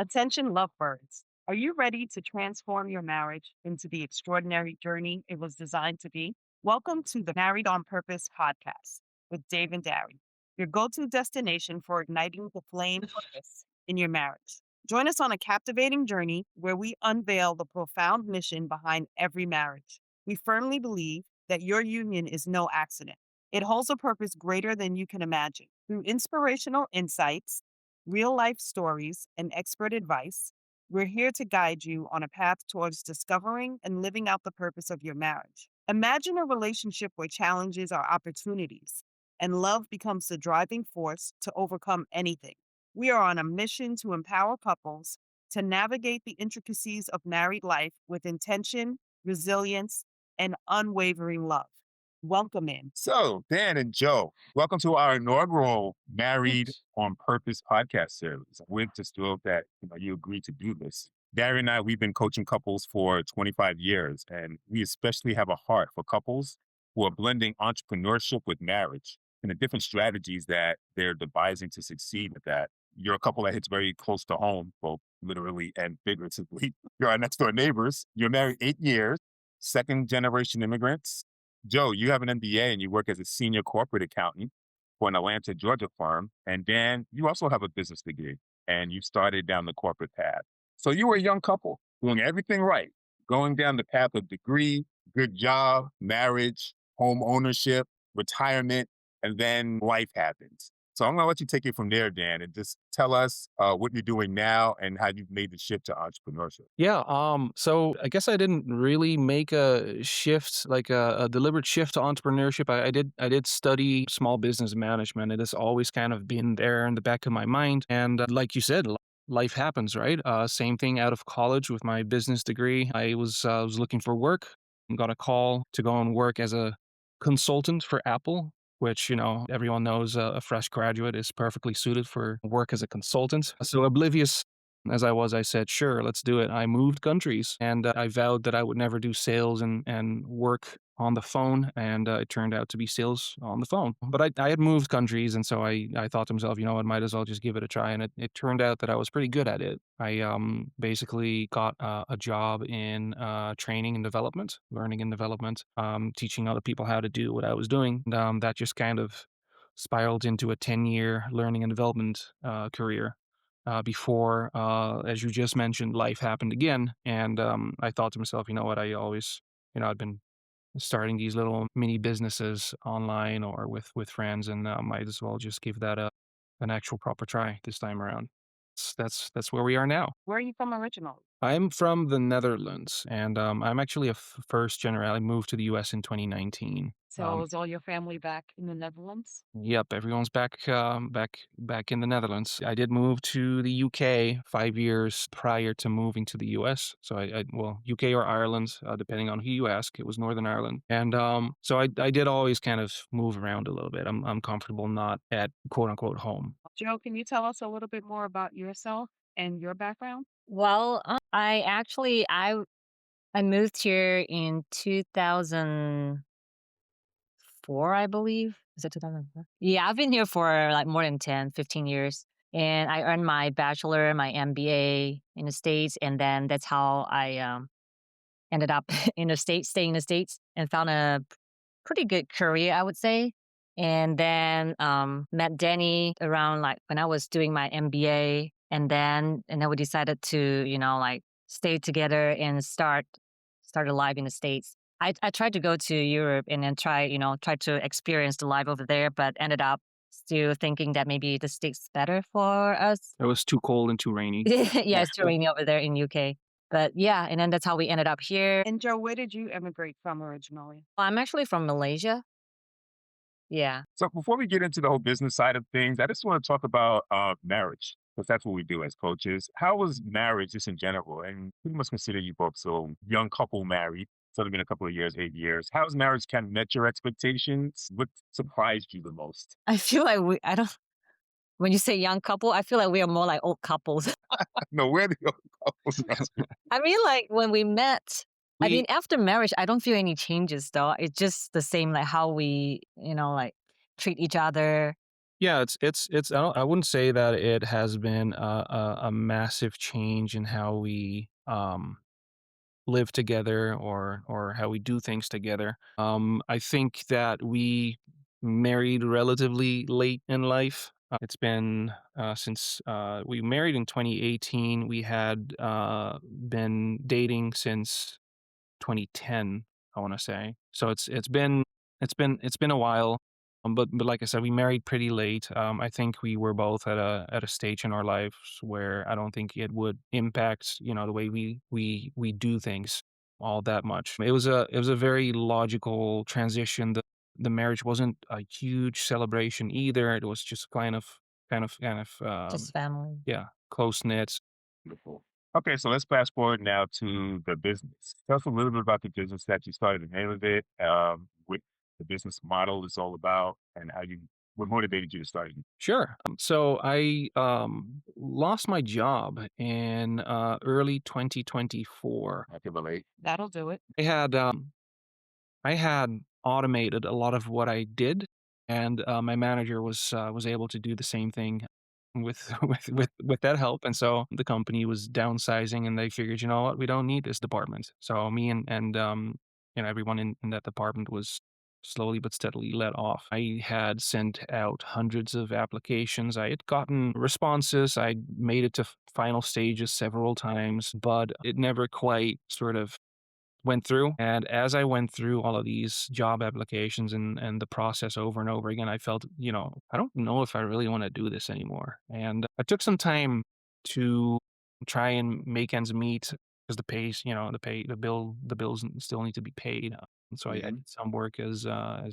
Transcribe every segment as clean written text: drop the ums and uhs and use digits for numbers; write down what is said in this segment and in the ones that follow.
Attention lovebirds. Are you ready to transform your marriage into the extraordinary journey it was designed to be? Welcome to the Married on Purpose podcast with Dave and Darry, your go to destination for igniting the flame purpose in your marriage. Join us on a captivating journey where we unveil the profound mission behind every marriage. We firmly believe that your union is no accident, it holds a purpose greater than you can imagine. Through inspirational insights, real life stories, and expert advice, we're here to guide you on a path towards discovering and living out the purpose of your marriage. Imagine a relationship where challenges are opportunities and love becomes the driving force to overcome anything. We are on a mission to empower couples to navigate the intricacies of married life with intention, resilience, and unwavering love. Welcome in. So, Dan and Joe, welcome to our inaugural Married on Purpose podcast series. We're just thrilled that you agreed to do this. Darren and I, we've been coaching couples for 25 years, and we especially have a heart for couples who are blending entrepreneurship with marriage and the different strategies that they're devising to succeed at that. You're a couple that hits very close to home, both literally and figuratively. You're our next door neighbors. You're married 8 years, second generation immigrants. Joe, you have an MBA and you work as a senior corporate accountant for an Atlanta, Georgia firm. And Dan, you also have a business degree and you started down the corporate path. So you were a young couple doing everything right, going down the path of degree, good job, marriage, home ownership, retirement, and then life happens. So I'm going to let you take it from there, Dan, and just tell us what you're doing now and how you've made the shift to entrepreneurship. So I guess I didn't really make a shift, like a deliberate shift to entrepreneurship. I did study small business management. It has always kind of been there in the back of my mind. And like you said, life happens, right? Same thing out of college with my business degree. I was looking for work and got a call to go and work as a consultant for Apple, which, everyone knows a fresh graduate is perfectly suited for work as a consultant. So oblivious as I was, I said, sure, let's do it. I moved countries and I vowed that I would never do sales and work on the phone. And it turned out to be sales on the phone. But I had moved countries. And so I thought to myself, I might as well just give it a try. And it turned out that I was pretty good at it. I basically got a job in training and development, learning and development, teaching other people how to do what I was doing. And that just kind of spiraled into a 10-year learning and development career before, as you just mentioned, life happened again. And I thought to myself, you know what, I'd been starting these little mini businesses online or with friends, and might as well just give that an actual proper try this time around. That's where we are now. Where are you from originally? I'm from the Netherlands, and I'm actually a first generation. I moved to the U.S. in 2019. So is all your family back in the Netherlands? Yep, everyone's back in the Netherlands. I did move to the UK 5 years prior to moving to the US. So well, UK or Ireland, depending on who you ask. It was Northern Ireland, and so I did always kind of move around a little bit. I'm comfortable not at quote unquote home. Joe, can you tell us a little bit more about yourself and your background? Well, I moved here in 2004, I believe. Is it 2004? Yeah, I've been here for like more than 10, 15 years. And I earned my bachelor, my MBA in the States. And then that's how I ended up in the States, staying in the States and found a pretty good career, I would say. And then met Danny around like when I was doing my MBA. And then we decided to, like stay together and start a life in the States. I tried to go to Europe and then try to experience the life over there, but ended up still thinking that maybe the States better for us. It was too cold and too rainy. Yeah, it's too rainy over there in UK. But yeah, and then that's how we ended up here. And Joe, where did you immigrate from originally? I'm actually from Malaysia. Yeah. So before we get into the whole business side of things, I just want to talk about marriage, because that's what we do as coaches. How was marriage just in general? And we must consider you both so young couple married. It's only been a couple of years, 8 years. How's marriage kind of met your expectations? What surprised you the most? I feel like when you say young couple, I feel like we are more like old couples. No, we're the young couples. I mean, like when we met, We after marriage, I don't feel any changes though. It's just the same, like how we, like treat each other. Yeah, it's I wouldn't say that it has been a massive change in how we live together or how we do things together. I think that we married relatively late in life. It's been since we married in 2018. We had been dating since 2010, I want to say. So it's been a while. But like I said, we married pretty late. I think we were both at a stage in our lives where I don't think it would impact, the way we do things all that much. It was a very logical transition. The marriage wasn't a huge celebration either. It was just kind of, Just family. yeah, close knit. Beautiful. Okay, so let's fast forward now to the business. Tell us a little bit about the business that you started, the name of it, what the business model is all about, and what motivated you to start it. Sure. So I lost my job in early 2024. I can relate. That'll do it. I had automated a lot of what I did, and my manager was able to do the same thing with with that help. And so the company was downsizing, and they figured, you know what, we don't need this department. So me and everyone in that department was slowly but steadily let off. I had sent out hundreds of applications. I had gotten responses. I made it to final stages several times, but it never quite sort of went through. And as I went through all of these job applications and the process over and over again, I felt, I don't know if I really want to do this anymore. And I took some time to try and make ends meet because the bills still need to be paid. And so I Hmm. did some work as a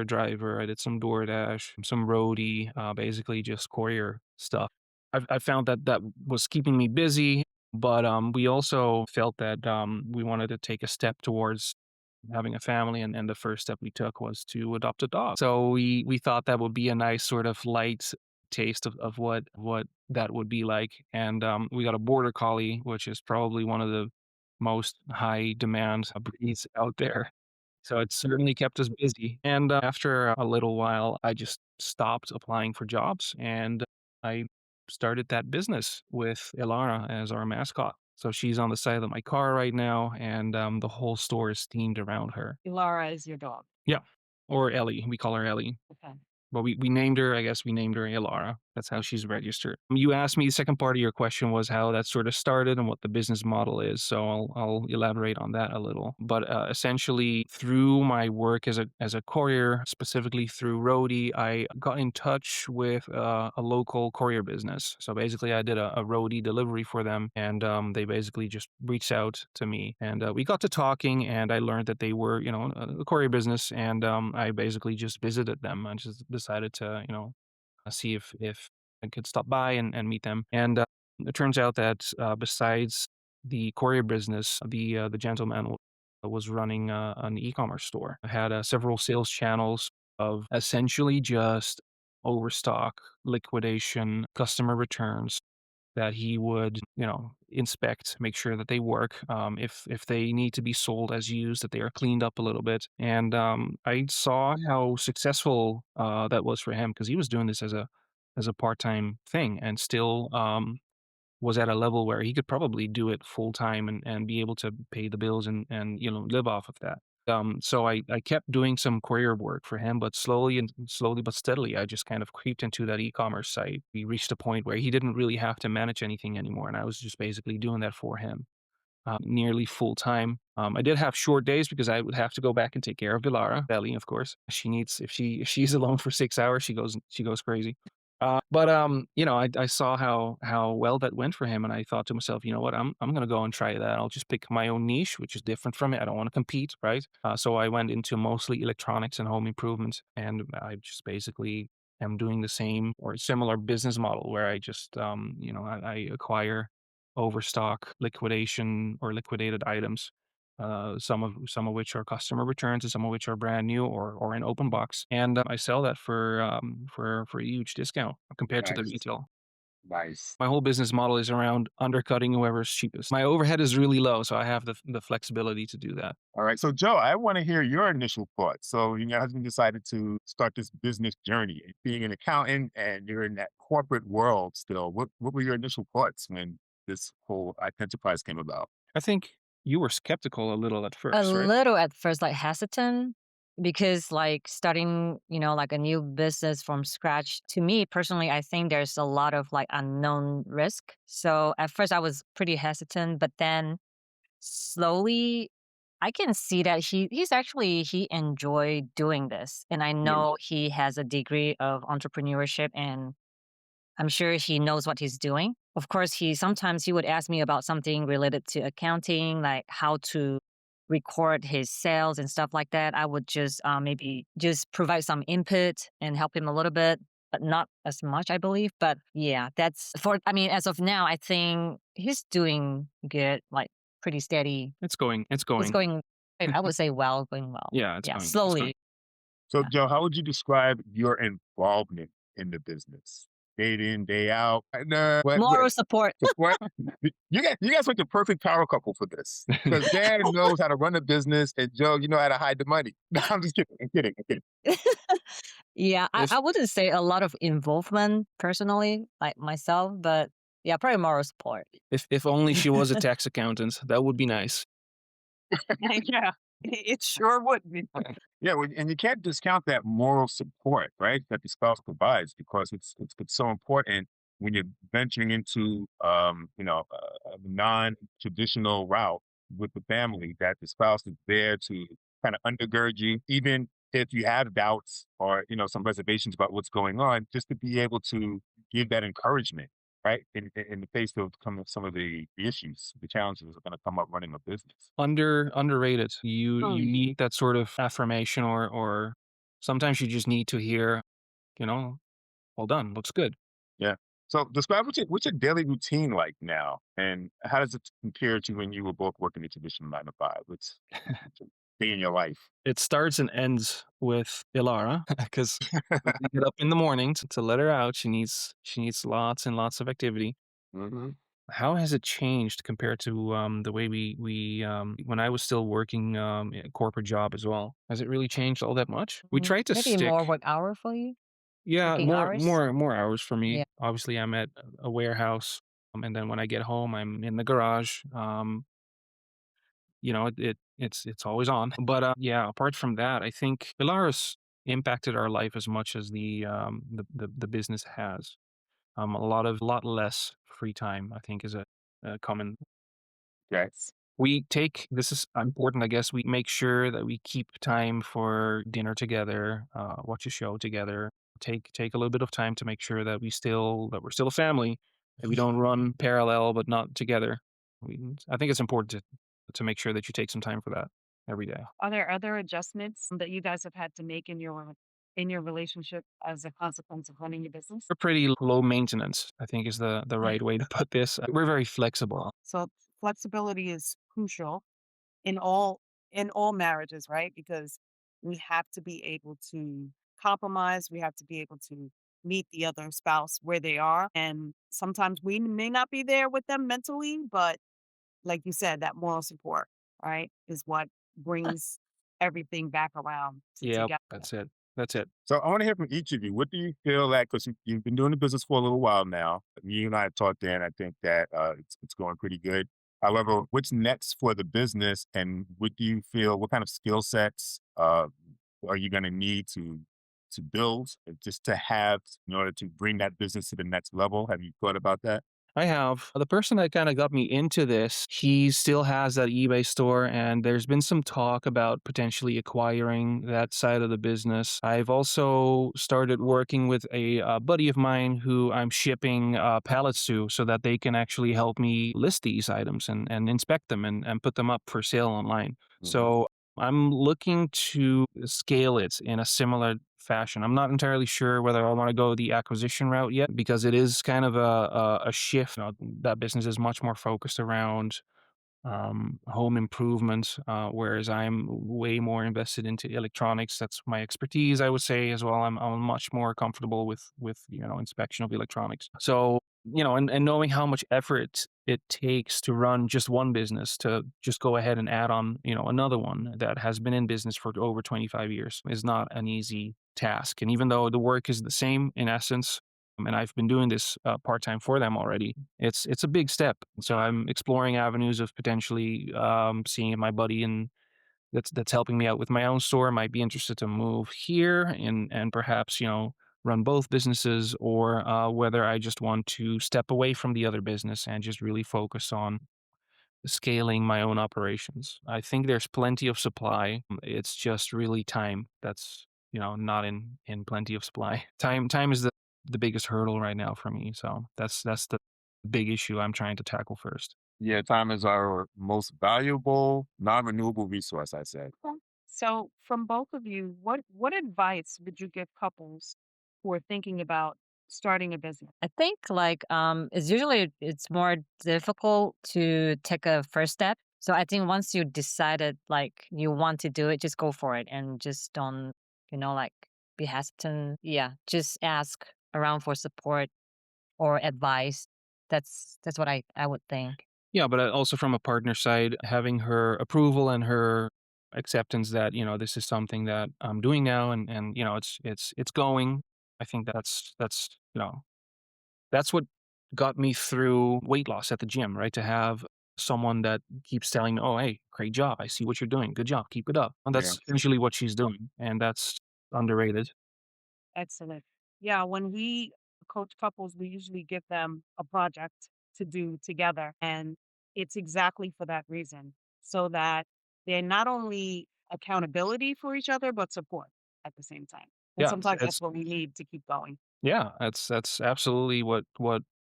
driver. I did some DoorDash, some roadie, basically just courier stuff. I found that was keeping me busy, but we also felt that we wanted to take a step towards having a family, and the first step we took was to adopt a dog. So we thought that would be a nice sort of light taste of what that would be like. And we got a border collie, which is probably one of the most high demand breeds out there. So it certainly kept us busy. And after a little while, I just stopped applying for jobs, and I started that business with Elara as our mascot. So she's on the side of my car right now, and the whole store is themed around her. Elara is your dog. Yeah. Or Ellie. We call her Ellie. Okay. Well, we named her, I guess we named her Elara. That's how she's registered. You asked me, the second part of your question was how that sort of started and what the business model is. So I'll elaborate on that a little. But essentially, through my work as a courier, specifically through Roadie, I got in touch with a local courier business. So basically, I did a Roadie delivery for them, and they basically just reached out to me, and we got to talking, and I learned that they were, a courier business, and I basically just visited them. I just decided to, see if I could stop by and meet them. And it turns out that besides the courier business, the gentleman was running an e-commerce store. I had several sales channels of essentially just overstock, liquidation, customer returns that he would, inspect, make sure that they work. If they need to be sold as used, that they are cleaned up a little bit. And I saw how successful that was for him because he was doing this as a part time thing, and still was at a level where he could probably do it full time and be able to pay the bills and live off of that. So I kept doing some courier work for him, but slowly but steadily, I just kind of creeped into that e-commerce site. We reached a point where he didn't really have to manage anything anymore, and I was just basically doing that for him, nearly full time. I did have short days because I would have to go back and take care of Dilara, Belly, of course. She needs if she's alone for 6 hours, she goes crazy. But I saw how well that went for him, and I thought to myself, you know what, I'm gonna go and try that. I'll just pick my own niche, which is different from it. I don't want to compete, right? So I went into mostly electronics and home improvement, and I just basically am doing the same or similar business model where I just I acquire overstock, liquidation, or liquidated items. Some of which are customer returns, and some of which are brand new or in open box, and I sell that for a huge discount compared to the Nice. retail. Nice. My whole business model is around undercutting whoever's cheapest. My overhead is really low, so I have the flexibility to do that. All right. So, Joe, I want to hear your initial thoughts. So, your husband decided to start this business journey, being an accountant, and you're in that corporate world still. What were your initial thoughts when this whole enterprise came about? I think you were skeptical a little at A first, right? little at first, like hesitant because like starting, like a new business from scratch, to me personally, I think there's a lot of like unknown risk. So at first I was pretty hesitant, but then slowly I can see that he enjoyed doing this. And I Yeah. know he has a degree of entrepreneurship and I'm sure he knows what he's doing. Of course, he would ask me about something related to accounting, like how to record his sales and stuff like that. I would just maybe just provide some input and help him a little bit, but not as much, I believe. But yeah, I mean, as of now, I think he's doing good, like pretty steady. It's going. It's It's going. going, I would say well, going well. Yeah, it's Yeah, going. It's going. slowly. So, Yeah. Joe, how would you describe your involvement in the business? Day in, day out. What Moral support. support? You guys went the perfect power couple for this because Dan knows how to run a business, and Joe, you know how to hide the money. No, I'm just kidding. I'm kidding. I'm kidding. Yeah, I If wouldn't say a lot of involvement personally, like myself, but yeah, probably moral support. if only she was a tax accountant, that would be nice. Yeah, it sure would be. Yeah, and you can't discount that moral support, right? That the spouse provides because it's so important when you're venturing into a non-traditional route with the family that the spouse is there to kind of undergird you, even if you have doubts or some reservations about what's going on, just to be able to give that encouragement, right? In the face of some of the issues, the challenges that are going to come up running a business. Underrated. You Mm. need that sort of affirmation, or sometimes you just need to hear, you know, well done, looks good. Yeah. So describe what's your daily routine like now, and how does it compare to when you were both working the traditional 9 to 5? What's a day in your life? It starts and ends with Elara because when we get up in the morning to let her out, she needs lots and lots of activity. Hmm. How has it changed compared to the way we when I was still working in a corporate job as well? Has it really changed all that much? We try to Maybe more stick. work hour for you, Yeah, working more hours. more more hours for Yeah. me. Obviously, I'm at a warehouse, and then when I get home, I'm in the garage. It's always on. But yeah, apart from that, I think Pilaris impacted our life as much as the business has. A lot less free time, I think, is a common. Yes. We take this is important, I guess. We make sure that we keep time for dinner together, watch a show together, take a little bit of time to make sure that we're still a family, that we don't run parallel but not together. I think it's important to make sure that you take some time for that every day. Are there other adjustments that you guys have had to make in your relationship as a consequence of running your business? We're pretty low maintenance, I think is the right way to put this. We're very flexible. So flexibility is crucial in all marriages, right? Because we have to be able to compromise, we have to be able to meet the other spouse where they are. And sometimes we may not be there with them mentally, but like you said, that moral support, right, is what brings everything back around to Yeah, together. that's it. That's it. So I want to hear from each of you. What do you feel like? Because you've been doing the business for a little while now. You and I have talked, Dan. I think that it's going pretty good. However, what's next for the business, and what do you feel? What kind of skill sets are you going to need to build, just to have in order to bring that business to the next level? Have you thought about that? I have. The person that kind of got me into this, he still has that eBay store, and there's been some talk about potentially acquiring that side of the business. I've also started working with a buddy of mine who I'm shipping pallets to so that they can actually help me list these items and inspect them and put them up for sale online. Hmm. So I'm looking to scale it in a similar fashion. I'm not entirely sure whether I want to go the acquisition route yet because it is kind of a shift. That business is much more focused around home improvement, whereas I'm way more invested into electronics. That's my expertise, I would say, as well. I'm much more comfortable with inspection of electronics. So and knowing how much effort it takes to run just one business, to just go ahead and add on, another one that has been in business for over 25 years is not an easy task. And even though the work is the same in essence, and I've been doing this part time for them already, it's a big step. So I'm exploring avenues of potentially seeing if my buddy and that's helping me out with my own store might be interested to move here and perhaps run both businesses, or whether I just want to step away from the other business and just really focus on scaling my own operations. I think there's plenty of supply. It's just really time that's not in plenty of supply. Time is the biggest hurdle right now for me. So that's the big issue I'm trying to tackle first. Yeah, time is our most valuable, non-renewable resource, I said. Okay. So, from both of you, what advice would you give couples who are thinking about starting a business? I think like it's more difficult to take a first step. So I think once you decided like you want to do it, just go for it and just don't, like be hesitant. Yeah, just ask around for support or advice. That's what I would think. Yeah, but also from a partner side, having her approval and her acceptance that this is something that I'm doing now, and it's going. I think that's what got me through weight loss at the gym, right? To have someone that keeps telling me, "Oh, hey, great job! I see what you're doing. Good job. Keep it up." And Yeah. that's essentially what she's doing, and that's underrated. Excellent. Yeah, when we coach couples, we usually give them a project to do together. And it's exactly for that reason, so that they're not only accountability for each other, but support at the same time. And Yeah, sometimes that's it's what we need to keep going. yeah, that's absolutely what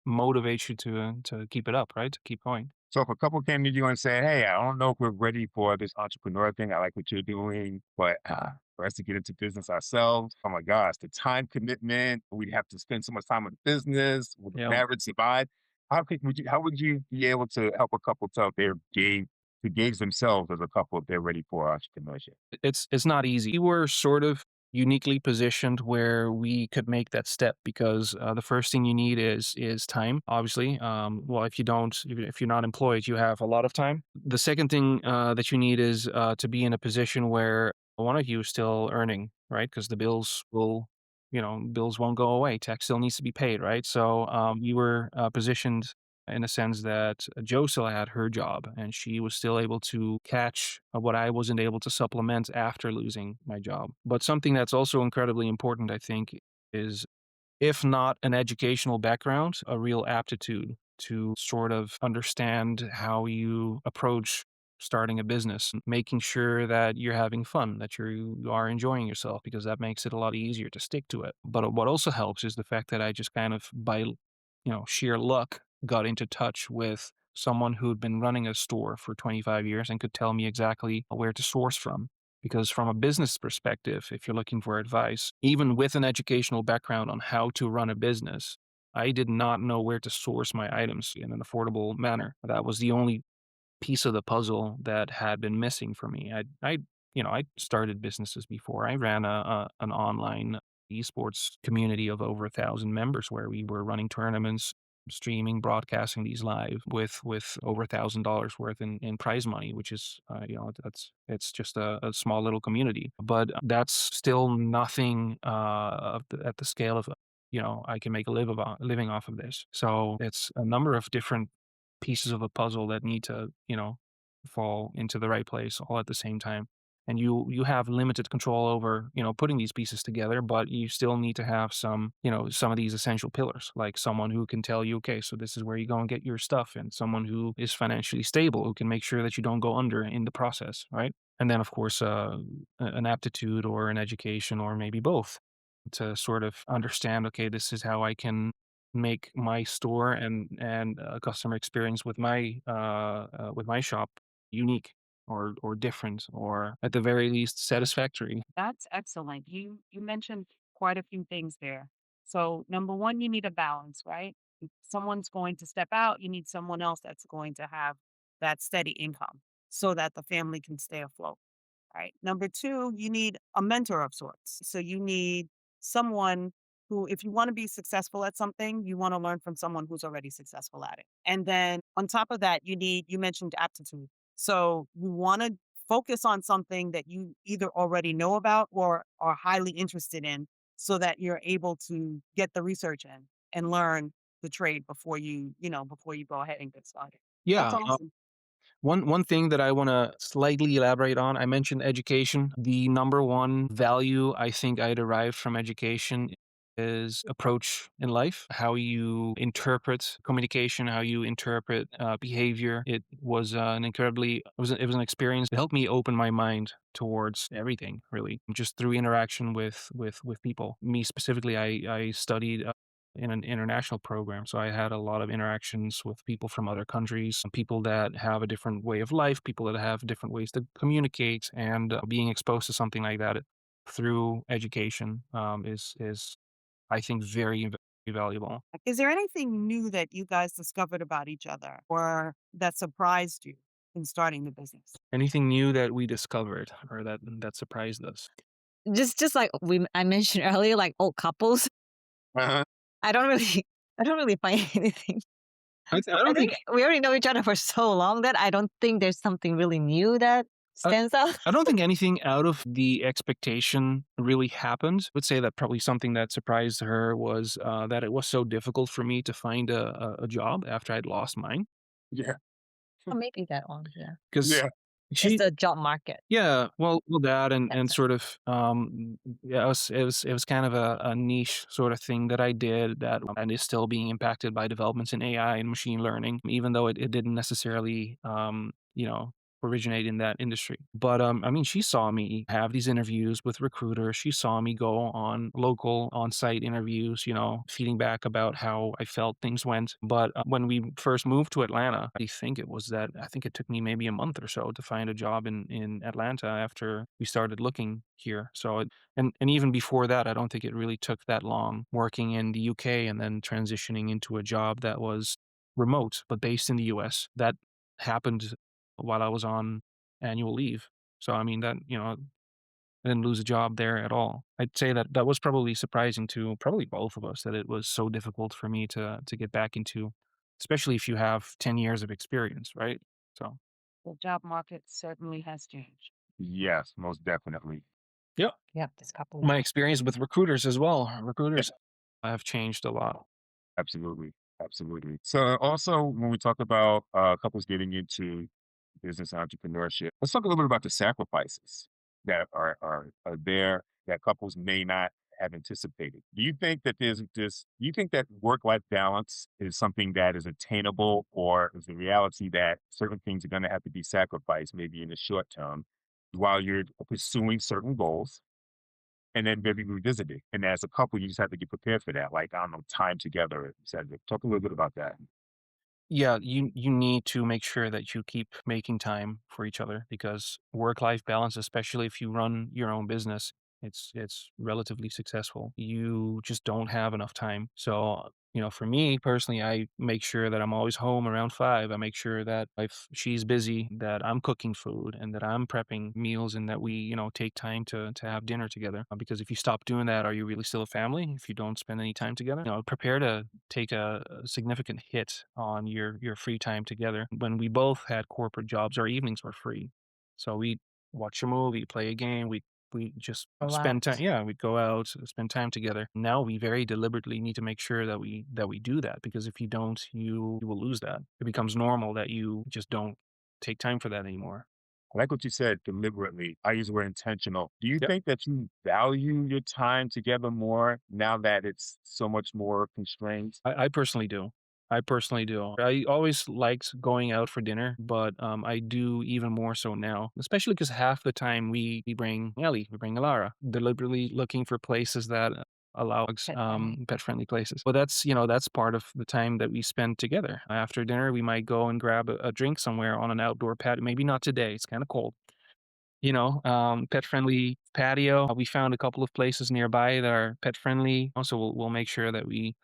motivates you to keep it up, right? To keep going. So if a couple came to you and said, "Hey, I don't know if we're ready for this entrepreneur thing. I like what you're doing, but for us to get into business ourselves, oh my gosh, the time commitment. We'd have to spend so much time on the business. Will the Yeah. marriage survive?" How would you be able to help a couple tell if they're game to gauge themselves as a couple if they're ready for entrepreneurship? It's not easy. We were sort of uniquely positioned where we could make that step because the first thing you need is time. Obviously, well, if you're not employed, you have a lot of time. The second thing that you need is to be in a position where one of you is still earning, right? Because the bills won't go away. Tax still needs to be paid, right? So we were positioned in a sense that Jo still had her job and she was still able to catch what I wasn't able to supplement after losing my job. But something that's also incredibly important, I think, is if not an educational background, a real aptitude to sort of understand how you approach starting a business, making sure that you're having fun, that you are enjoying yourself, because that makes it a lot easier to stick to it. But what also helps is the fact that I just kind of by sheer luck got into touch with someone who'd been running a store for 25 years and could tell me exactly where to source from. Because from a business perspective, if you're looking for advice, even with an educational background on how to run a business, I did not know where to source my items in an affordable manner. That was the only piece of the puzzle that had been missing for me. I started businesses before. I ran an online esports community of over 1,000 members where we were running tournaments, streaming, broadcasting these live with over $1,000 worth in prize money, which is it's just a small little community. But that's still nothing at the scale of I can make living off of this. So it's a number of different pieces of a puzzle that need to, fall into the right place all at the same time. And you have limited control over, putting these pieces together, but you still need to have some of these essential pillars, like someone who can tell you, okay, so this is where you go and get your stuff, and someone who is financially stable, who can make sure that you don't go under in the process, right? And then, of course, an aptitude or an education or maybe both to sort of understand, okay, this is how I can make my store and customer experience with my shop unique or different or at the very least satisfactory. That's excellent. You mentioned quite a few things there. So, number one, you need a balance, right? If someone's going to step out, you need someone else that's going to have that steady income so that the family can stay afloat. Right. Number two, you need a mentor of sorts. So you need someone who, if you want to be successful at something, you want to learn from someone who's already successful at it. And then on top of that, you mentioned aptitude. So you want to focus on something that you either already know about or are highly interested in so that you're able to get the research in and learn the trade before you go ahead and get started. That's Yeah. awesome. One thing that I want to slightly elaborate on, I mentioned education. The number one value I think I derived from education is approach in life, how you interpret communication, how you interpret behavior. It was it was an experience that helped me open my mind towards everything, really, just through interaction with people. Me specifically, I studied in an international program. So I had a lot of interactions with people from other countries, people that have a different way of life, people that have different ways to communicate, and being exposed to something like that through education is I think very valuable. Is there anything new that you guys discovered about each other or that surprised you in starting the business? Anything new that we discovered or that surprised us? Just like I mentioned earlier, like old couples. Uh-huh. I don't really I don't really find anything. I I don't think think we already know each other for so long that I don't think there's something really new that I, stands out. I don't think anything out of the expectation really happened. I would say that probably something that surprised her was that it was so difficult for me to find a job after I'd lost mine. Yeah. Oh, maybe that one, yeah. Because Yeah. It's she the job market. Yeah, well, that and That's sort of, yeah, it was kind of a niche sort of thing that I did that and is still being impacted by developments in AI and machine learning, even though it didn't necessarily, originate in that industry. But, I mean, she saw me have these interviews with recruiters. She saw me go on local on-site interviews, feeding back about how I felt things went. But, when we first moved to Atlanta, I think it took me maybe a month or so to find a job in Atlanta after we started looking here. So, and even before that, I don't think it really took that long working in the UK and then transitioning into a job that was remote but based in the US. That happened while I was on annual leave. So, I mean, I didn't lose a job there at all. I'd say that that was probably surprising to probably both of us that it was so difficult for me to get back into, especially if you have 10 years of experience, right? So, The job market certainly has changed. Yes, most definitely. yeah, Yep, this couple my years. experience with recruiters as well. Yeah, Recruiters have changed a lot. absolutely. Absolutely. So also when we talk about couples getting into business entrepreneurship, let's talk a little bit about the sacrifices that are there that couples may not have anticipated. Do you think that do you think that work-life balance is something that is attainable, or is the reality that certain things are going to have to be sacrificed maybe in the short term while you're pursuing certain goals? And then maybe revisit it. And as a couple, you just have to get prepared for that. Like, I don't know, time together. Talk a little bit about that. Yeah, you need to make sure that you keep making time for each other because work-life balance, especially if you run your own business, it's relatively successful. You just don't have enough time. So, for me personally, I make sure that I'm always home around 5. I make sure that if she's busy, that I'm cooking food and that I'm prepping meals and that we, take time to have dinner together. Because if you stop doing that, are you really still a family if you don't spend any time together? Prepare to take a significant hit on your free time together. When we both had corporate jobs, our evenings were free. So we watch a movie, play a game, we just Go spend time. out. Yeah, we go out, spend time together. Now we very deliberately need to make sure that we do that because if you don't, you will lose that. It becomes normal that you just don't take time for that anymore. I like what you said deliberately. I use the word intentional. Do you Yep. think that you value your time together more now that it's so much more constrained? I personally do. I personally do. I always liked going out for dinner, but I do even more so now, especially because half the time we bring Ellie, we bring Elara, deliberately looking for places that allow Pet friendly. pet friendly places. But that's part of the time that we spend together. After dinner, we might go and grab a drink somewhere on an outdoor patio. Maybe not today; it's kind of cold. Pet friendly patio. We found a couple of places nearby that are pet friendly. Also, we'll make sure that we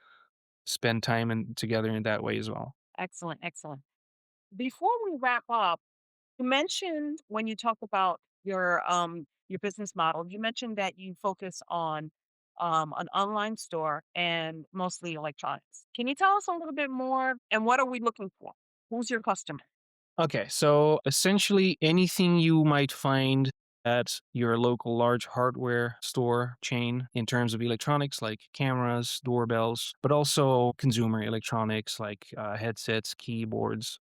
spend time together in that way as well. Excellent, excellent. Before we wrap up, you mentioned when you talk about your business model, you mentioned that you focus on an online store, and mostly electronics. Can you tell us a little bit more? And what are we looking for? Who's your customer? Okay, so essentially anything you might find at your local large hardware store chain in terms of electronics like cameras, doorbells, but also consumer electronics like headsets, keyboards,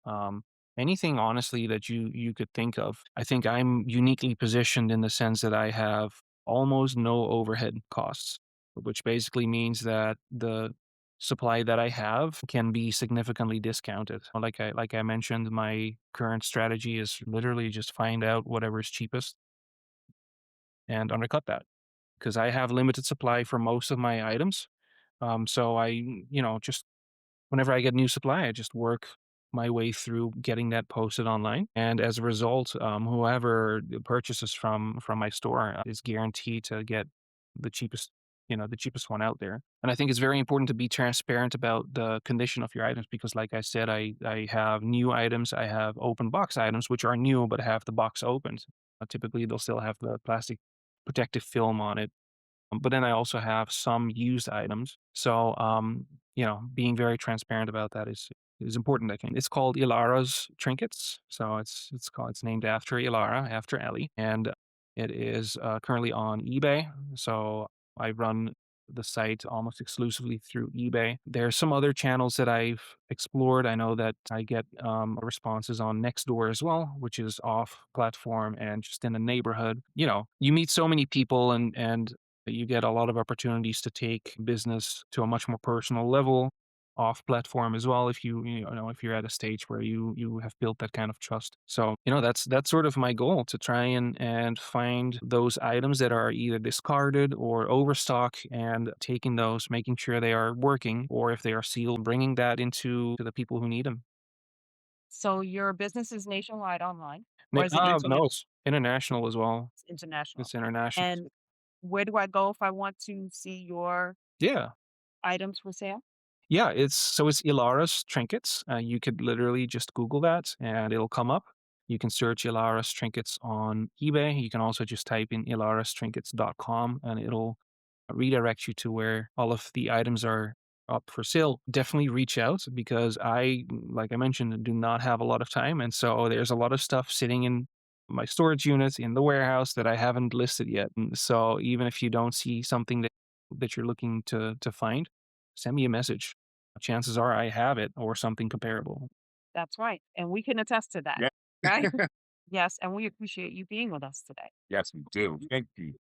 anything honestly that you could think of. I think I'm uniquely positioned in the sense that I have almost no overhead costs, which basically means that the supply that I have can be significantly discounted. Like I mentioned, my current strategy is literally just find out whatever is cheapest and undercut that because I have limited supply for most of my items. So just whenever I get new supply, I just work my way through getting that posted online. And as a result, whoever purchases from my store is guaranteed to get the cheapest, the cheapest one out there. And I think it's very important to be transparent about the condition of your items because, like I said, I have new items, I have open box items which are new but have the box opened. Typically, they'll still have the plastic protective film on it, but then I also have some used items. So, being very transparent about that is important. I think it's called Elara's Trinkets. So it's named after Elara, after Ellie, and it is currently on eBay. So I run the site almost exclusively through eBay. There are some other channels that I've explored. I know that I get responses on Nextdoor as well, which is off platform and just in the neighborhood. You meet so many people and you get a lot of opportunities to take business to a much more personal level off platform as well if you're at a stage where you have built that kind of trust. So that's sort of my goal, to try and find those items that are either discarded or overstock and taking those, making sure they are working, or if they are sealed, bringing that into to the people who need them. So your business is nationwide online, or is it No, it's international as well. international? It's international. And where do I go if I want to see your Yeah. items for sale? Yeah, it's Elara's Trinkets. You could literally just Google that and it'll come up. You can search Elara's Trinkets on eBay. You can also just type in elarastrinkets.com and it'll redirect you to where all of the items are up for sale. Definitely reach out because like I mentioned, do not have a lot of time. And so there's a lot of stuff sitting in my storage units in the warehouse that I haven't listed yet. And so even if you don't see something that you're looking to find, send me a message. Chances are I have it or something comparable. That's right. And we can attest to that, Yeah. right? Yes. And we appreciate you being with us today. Yes, we do. Thank you.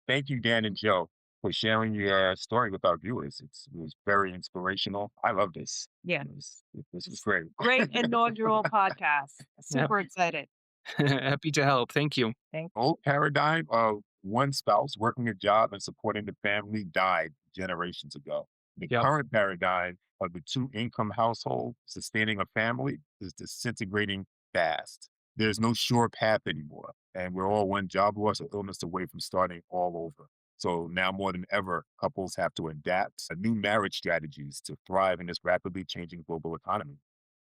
Thank you, Dan and Joe, for sharing your story with our viewers. It was very inspirational. I love this. Yeah. This was great. Great inaugural podcast. Yeah. Super excited. Happy to help. Thank you. Old paradigm of one spouse working a job and supporting the family died generations ago. The Yep. current paradigm of the two income household sustaining a family is disintegrating fast. There's no sure path anymore. And we're all one job loss or illness away from starting all over. So now more than ever, couples have to adapt new marriage strategies to thrive in this rapidly changing global economy.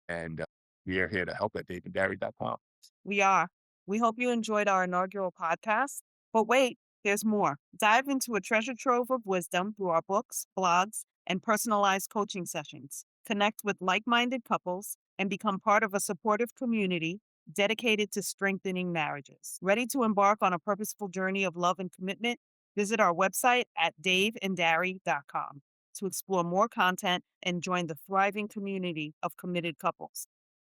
And we are here to help at davidbarry.com. We are. We hope you enjoyed our inaugural podcast. But wait, there's more. Dive into a treasure trove of wisdom through our books, blogs, and personalized coaching sessions. Connect with like minded couples and become part of a supportive community dedicated to strengthening marriages. Ready to embark on a purposeful journey of love and commitment? Visit our website at daveanddarry.com to explore more content and join the thriving community of committed couples.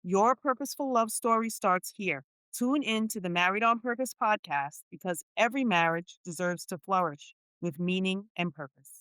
Your purposeful love story starts here. Tune in to the Married on Purpose podcast because every marriage deserves to flourish with meaning and purpose.